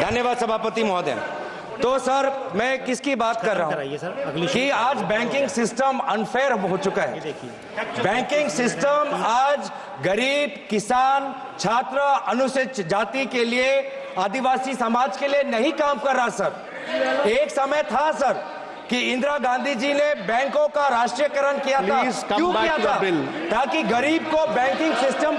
धन्यवाद सभापति महोदय। तो सर मैं किसकी बात कर रहा हूँ कि आज बैंकिंग सिस्टम अनफेयर हो चुका है। बैंकिंग सिस्टम आज गरीब, किसान, छात्र, अनुसूचित जाति के लिए, आदिवासी समाज के लिए नहीं काम कर रहा सर। एक समय था सर कि इंदिरा गांधी जी ने बैंकों का राष्ट्रीयकरण किया था। क्यों किया था? ताकि गरीब को बैंकिंग सिस्टम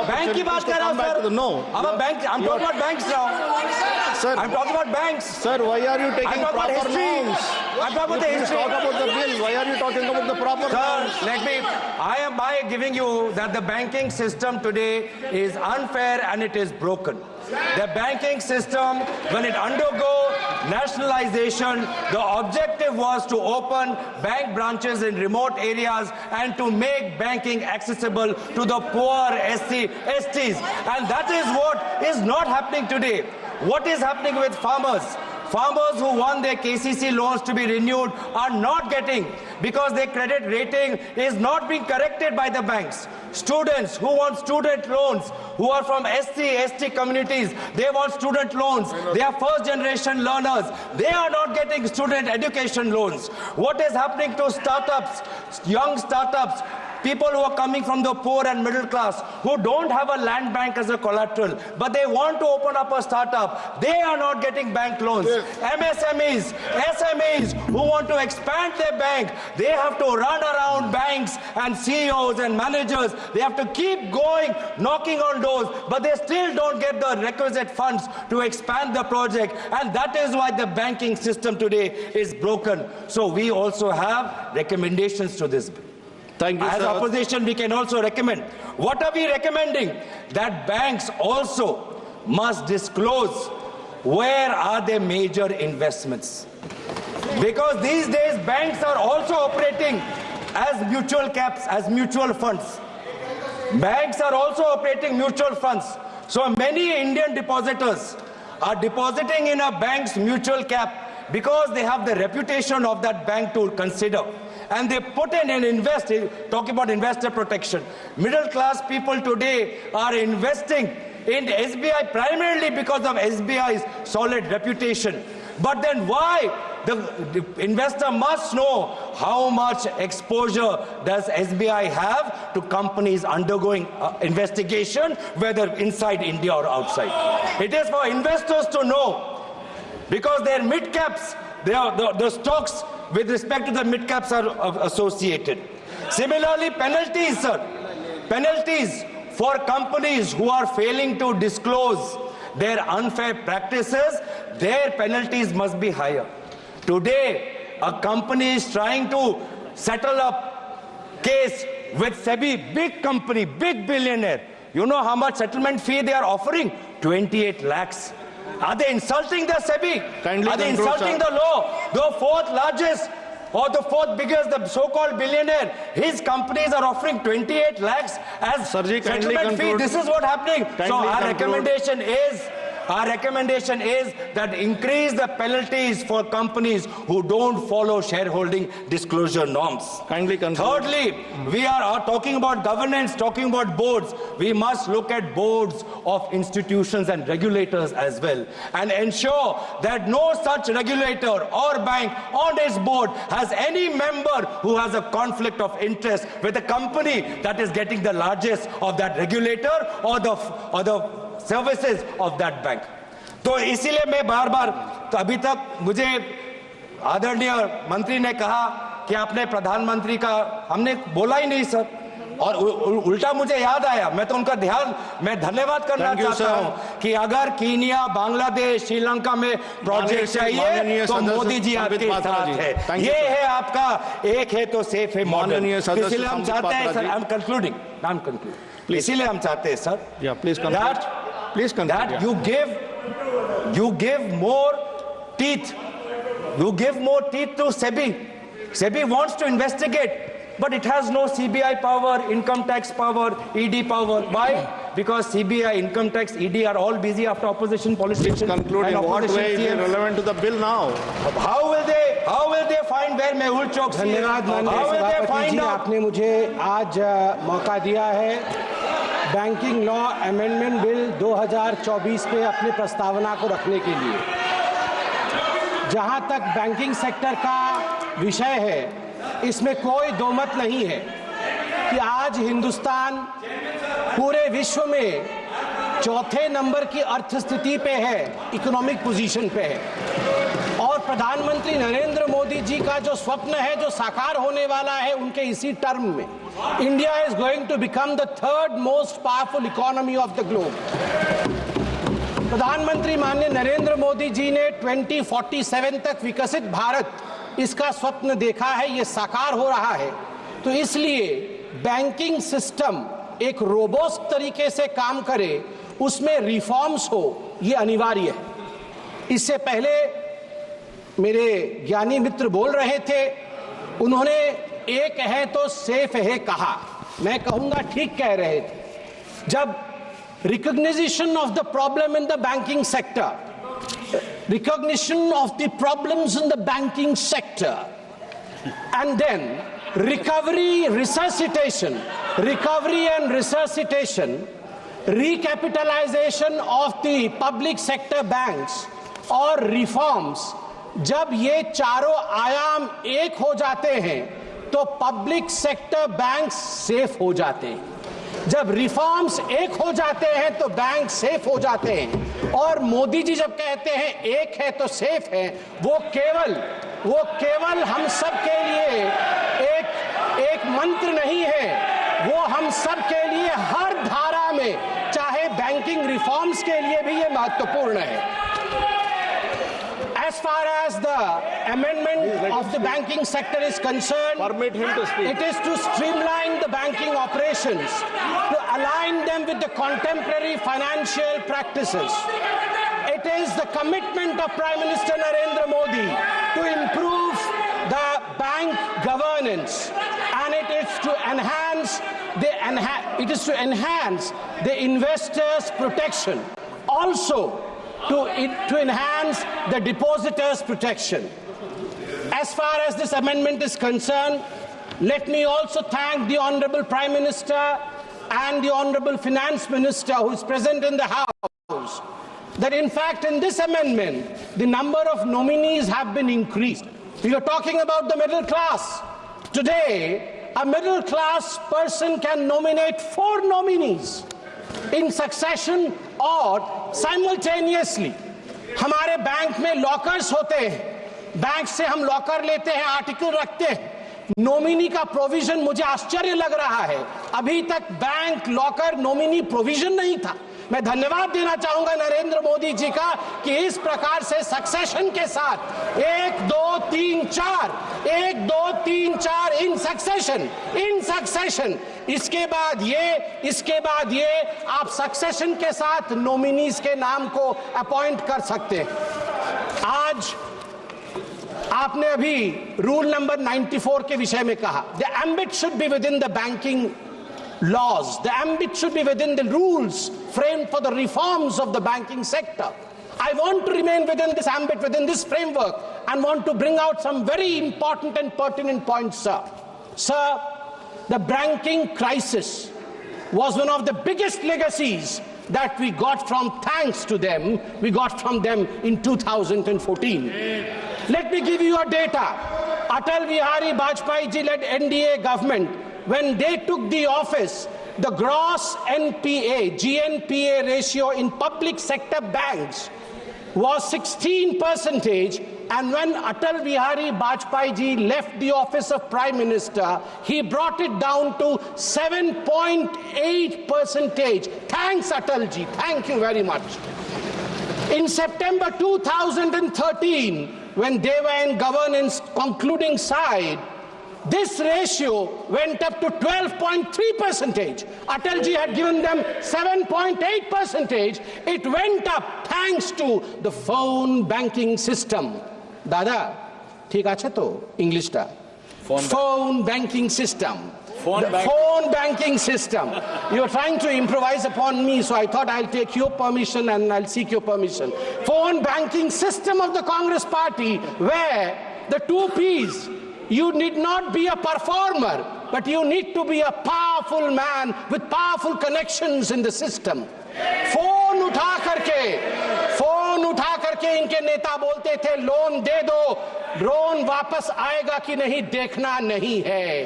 बैंक की बात कर रहा हूं सर। नो, अब bank, I'm talking about banks now. Sir, I'm talking about banks. Sir, why are you taking proper norms? I'm talking about the history. Talk about the bill. Why are you talking about the proper norms? Sir, let me. I am by giving you that the banking system today is unfair and it is broken. The banking system, when it undergo nationalization, the objective was to open bank branches in remote areas and to make banking accessible to the poor STs. And that is what is not happening today. What is happening with farmers? Farmers who want their KCC loans to be renewed are not getting because their credit rating is not being corrected by the banks. Students who want student loans, who are from ST communities, they want student loans. They are first generation learners. They are not getting student education loans. What is happening to startups, young startups? People who are coming from the poor and middle class, who don't have a land bank as a collateral, but they want to open up a startup, they are not getting bank loans. MSMEs, SMEs who want to expand their bank, they have to run around banks and CEOs and managers. They have to keep going, knocking on doors, but they still don't get the requisite funds to expand the project. And that is why the banking system today is broken. So we also have recommendations to this bill. Thank you, as sir. Opposition, we can also recommend. What are we recommending? That banks also must disclose where are their major investments. Because these days banks are also operating as mutual caps, as mutual funds. Banks are also operating mutual funds. So many Indian depositors are depositing in a bank's mutual cap because they have the reputation of that bank to consider. And they put in and invest, talking about investor protection. Middle class people today are investing in SBI primarily because of SBI's solid reputation. But then why? The investor must know how much exposure does SBI have to companies undergoing investigation, whether inside India or outside. It is for investors to know, because their mid-caps, the stocks with respect to the mid-caps are associated. Similarly, penalties, sir. Penalties for companies who are failing to disclose their unfair practices, their penalties must be higher. Today, a company is trying to settle a case with SEBI, big company, big billionaire. You know how much settlement fee they are offering? 28 lakhs. Are they insulting the SEBI? Kindly are they control, insulting sir. the law? The fourth largest or the fourth biggest, the so-called billionaire, his companies are offering 28 lakhs as settlement fee. This is what happening. Kindly so our conclude. recommendation is that increase the penalties for companies who don't follow shareholding disclosure norms. Kindly conclude. Thirdly, we are talking about governance, talking about boards. We must look at boards of institutions and regulators as well and ensure that no such regulator or bank on its board has any member who has a conflict of interest with the company that is getting the largest of that regulator or the services of that bank. तो इसीलिए मैं बार बार, तो अभी तक मुझे आदरणीय मंत्री ने कहा कि आपने प्रधानमंत्री का, हमने बोला ही नहीं सर, और उल्टा मुझे याद आया, मैं तो उनका मैं धन्यवाद करना चाहता हूं कि अगर कीनिया, बांग्लादेश, श्रीलंका में प्रोजेक्ट चाहिए तो मोदी जी आपके साथ है. ये है आपका एक है तो सेफ है मॉडल. इसलिए हम चाहते हैं सर, आई एम कंक्लूडिंग, इसीलिए हम चाहते हैं sir that you give more teeth. You give more teeth to SEBI. SEBI wants to investigate, but it has no CBI power, income tax power, ED power. Why? Because CBI, income tax, ED are all busy after opposition politicians. Please conclude. In what way is it relevant to the bill now? How will they find where Mehul Choksi is? धन्यवाद माननीय सभापति जी, आपने मुझे आज मौका दिया है banking law amendment bill 2024 पे अपनी प्रस्तावना को रखने के लिए। जहां तक बैंकिंग सेक्टर का विषय है, इसमें कोई दो मत नहीं है कि आज हिंदुस्तान पूरे विश्व में चौथे नंबर की अर्थस्थिति पे है, इकोनॉमिक पोजीशन पे है। और प्रधानमंत्री नरेंद्र मोदी जी का जो स्वप्न है, जो साकार होने वाला है उनके इसी टर्म में, India is going to become the third most powerful economy of the globe. प्रधानमंत्री माननीय नरेंद्र मोदी जी ने 2047 तक विकसित भारत, इसका स्वप्न देखा है, ये साकार हो रहा है। तो इसलिए बैंकिंग सिस्टम एक रोबोस्ट तरीके से काम करे, उसमें रिफॉर्म्स हो, ये अनिवार्य है। इससे पहले मेरे ज्ञानी मित्र बोल रहे थे, उन्होंने एक है तो सेफ है कहा, मैं कहूंगा ठीक कह रहे थे। जब recognition of the problem in the banking sector, recognition of the problems in the banking sector, and then recovery and resuscitation, recapitalization of the public sector banks और reforms, जब ये चारों आयाम एक हो जाते हैं तो पब्लिक सेक्टर बैंक्स सेफ हो जाते हैं। जब रिफॉर्म्स एक हो जाते हैं तो बैंक सेफ हो जाते हैं। और मोदी जी जब कहते हैं एक है तो सेफ है, वो केवल हम सब के लिए एक मंत्र नहीं है, वो हम सब के लिए हर धारा में, चाहे बैंकिंग रिफॉर्म्स के लिए भी ये महत्वपूर्ण है। As far as the amendment of the banking sector is concerned, Permit him to speak. it is to streamline the banking operations, to align them with the contemporary financial practices. It is the commitment of Prime Minister Narendra Modi to improve the bank governance, and it is to enhance the investors' protection. Also, to enhance the depositors' protection. As far as this amendment is concerned, let me also thank the Honorable Prime Minister and the Honorable Finance Minister who is present in the House, that in fact in this amendment, the number of nominees have been increased. We are talking about the middle class. Today, a middle class person can nominate 4 nominees in succession और simultaneously. हमारे bank में lockers होते हैं, bank से हम locker लेते हैं, article रखते हैं, नॉमिनी का प्रोविजन, मुझे आश्चर्य लग रहा है अभी तक बैंक लॉकर नॉमिनी प्रोविजन नहीं था। मैं धन्यवाद देना चाहूंगा नरेंद्र मोदी जी का कि इस प्रकार से सक्सेशन के साथ 1 2 3 4 इन सक्सेशन, इसके बाद ये आप सक्सेशन के साथ नॉमिनीज के नाम को अपॉइंट कर सकते हैं। आज आपने अभी रूल नंबर 94 के विषय में कहा, the ambit should be with in the banking laws, the ambit should be within the rules framed for the reforms of the banking sector. I want to remain within this ambit, within this framework, and want to bring out some very important and pertinent points, sir. Sir, the banking crisis was one of the biggest legacies that we got from, thanks to them, we got from them in 2014. Let me give you a data. Atal Bihari Vajpayee ji led NDA government, when they took the office, the gross GNPA ratio in public sector banks was 16%, and when Atal Bihari Vajpayee ji left the office of Prime Minister, he brought it down to 7.8%. Thanks Atal ji, thank you very much. In September 2013, when they were in governance concluding side, this ratio went up to 12.3%. Atal ji had given them 7.8%. It went up thanks to the phone banking system. Dada, ठीक আছে তো ইংলিশটা? Phone banking system. Phone banking system. You are trying to improvise upon me, so I thought I'll take your permission and I'll seek your permission. Phone banking system of the Congress party, where the 2 Ps, you need not be a performer, but you need to be a powerful man with powerful connections in the system. Phone उठा करके इनके नेता बोलते थे loan दे दो, loan वापस आएगा कि नहीं देखना नहीं है।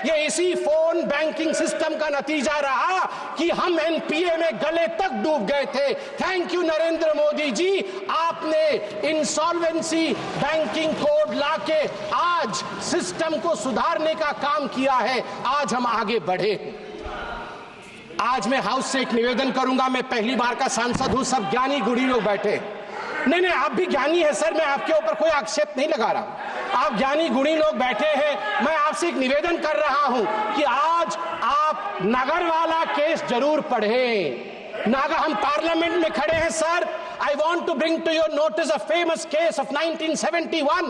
ये इसी फोन बैंकिंग सिस्टम का नतीजा रहा कि हम एनपीए में गले तक डूब गए थे। थैंक यू नरेंद्र मोदी जी, आपने इंसॉल्वेंसी बैंकिंग कोड लाके आज सिस्टम को सुधारने का काम किया है। आज हम आगे बढ़े हैं। आज मैं हाउस से एक निवेदन करूंगा, मैं पहली बार का सांसद हूं, सब ज्ञानी गुणी लोग बैठे। नहीं, आप भी ज्ञानी है सर, मैं आपके ऊपर कोई आक्षेप नहीं लगा रहा। आप ज्ञानी गुणी लोग बैठे हैं, मैं आपसे एक निवेदन कर रहा हूं कि आज आप नगरवाला केस जरूर पढ़ें। हम पार्लियामेंट में खड़े हैं sir. I want to bring to your notice a famous case of 1971.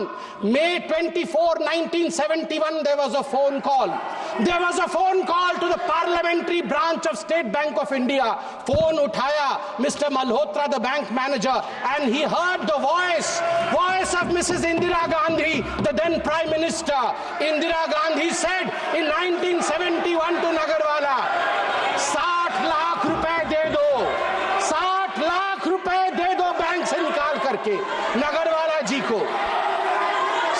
May 24, 1971, there was a phone call. There was a phone call to the parliamentary branch of State Bank of India. Phone uthaya Mr. Malhotra, the bank manager, and he heard the voice of Mrs. Indira Gandhi, the then Prime Minister. Indira Gandhi said in 1971 to Nagarwala, 60 lakh रुपए दे दो, 60 लाख रुपए दे दो bank से निकाल करके नगरवाला जी को।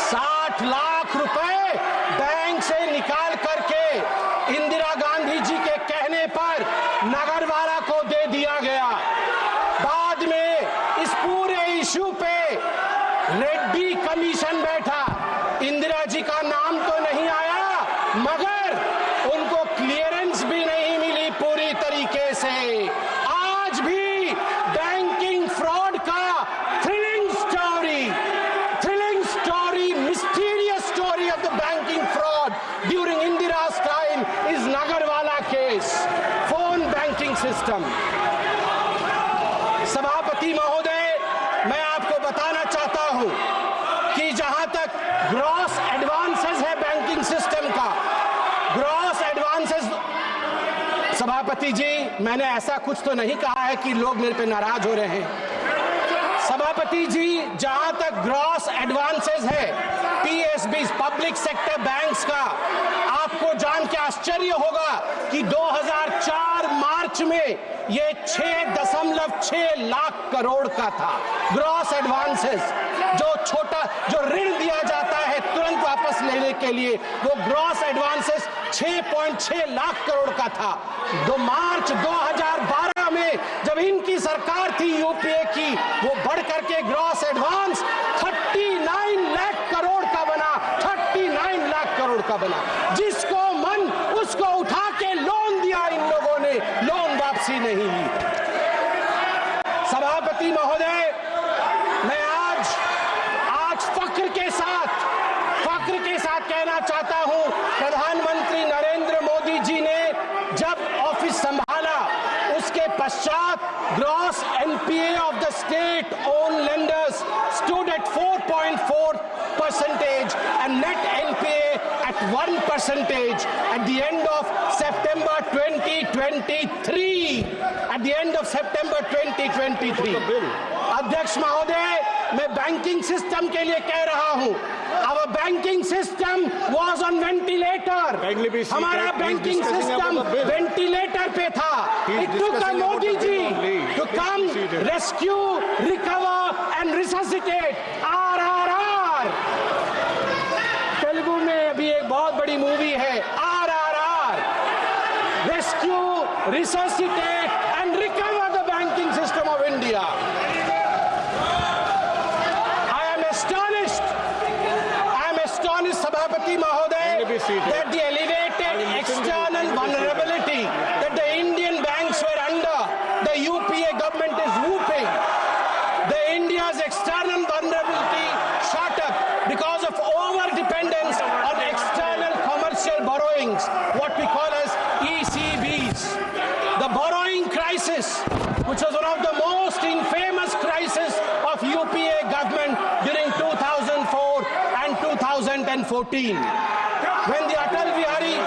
60 लाख रुपए bank से निकाल करके इंदिरा गांधी जी के कहने पर नगरवाला को दे दिया गया। बाद में इस पूरे इशू पे रेड्डी कमीशन बैठा। इंदिरा जी का नाम तो नहीं आया, मगर उनको क्लियरेंस भी नहीं मिली पूरी तरीके से। आज भी बैंकिंग फ्रॉड का thrilling story, mysterious story of the banking fraud during Indira's time is Nagarwala case, phone banking system. सभापति महोदय, मैं आपको बताना चाहता हूं कि जहां तक ग्रॉस एडवांसेस है बैंकिंग सिस्टम का, ग्रॉस एडवांसेस, सभापति जी मैंने ऐसा कुछ तो नहीं कहा है कि लोग मेरे पे नाराज हो रहे हैं। सभापति जी, जहां तक ग्रॉस एडवांसेस है पीएसबी, पब्लिक सेक्टर बैंक्स का, आपको जान के आश्चर्य होगा कि 2004 मार्च में ये 6.6 लाख करोड़ का था ग्रॉस एडवांसेस। जो ऋण दिया जाता है तुरंत वापस लेने के लिए, वो ग्रॉस एडवांसेस 6.6 लाख करोड़ का था। मार्च 2012 में जब इनकी सरकार थी यूपीए की, वो बढ़ करके ग्रॉस एडवांस 39 लाख करोड़ का बना, 39 लाख करोड़ का बना। जिसको मन उसको उठा के लोन दिया इन लोगों ने, लोन वापसी नहीं ली। सभापति महोदय, मैं आज फख्र के साथ कहना चाहता हूं, प्रधानमंत्री नरेंद्र मोदी जी ने जब ऑफिस संभाला उसके पश्चात gross NPA of the state own lenders stood at 4.4% and net NPA at 1% at the end of September 2023. At the end of September 2023. अध्यक्ष महोदय, मैं बैंकिंग सिस्टम के लिए कह रहा हूं, our banking system was on ventilator. हमारा banking system ventilator पे था। It took a Modi ji to come rescue, recover and resuscitate. RRR. Telugu में अभी एक बहुत बड़ी मूवी है RRR. Rescue, resuscitate and recover the banking system of India. Sabhapati Mahoday, that the elevated external vulnerability that the Indian banks were under, the UPA government is whooping. The India's external vulnerability shot up because of over-dependence on external commercial borrowings, what we call as ECBs. The borrowing crisis, which was one of the most infamous crises of UPA government during 2004 and 2014. When the Atal Bihari,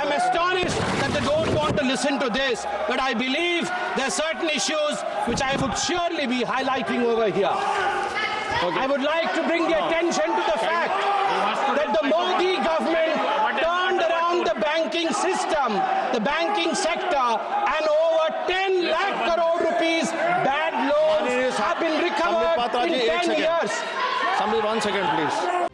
I'm astonished that they don't want to listen to this, but I believe there are certain issues which I would surely be highlighting over here. I would like to bring the attention to the fact that the Modi government the banking sector, and over 10 lakh crore rupees bad loans have been recovered in 10 years. Somebody, 1 second, please.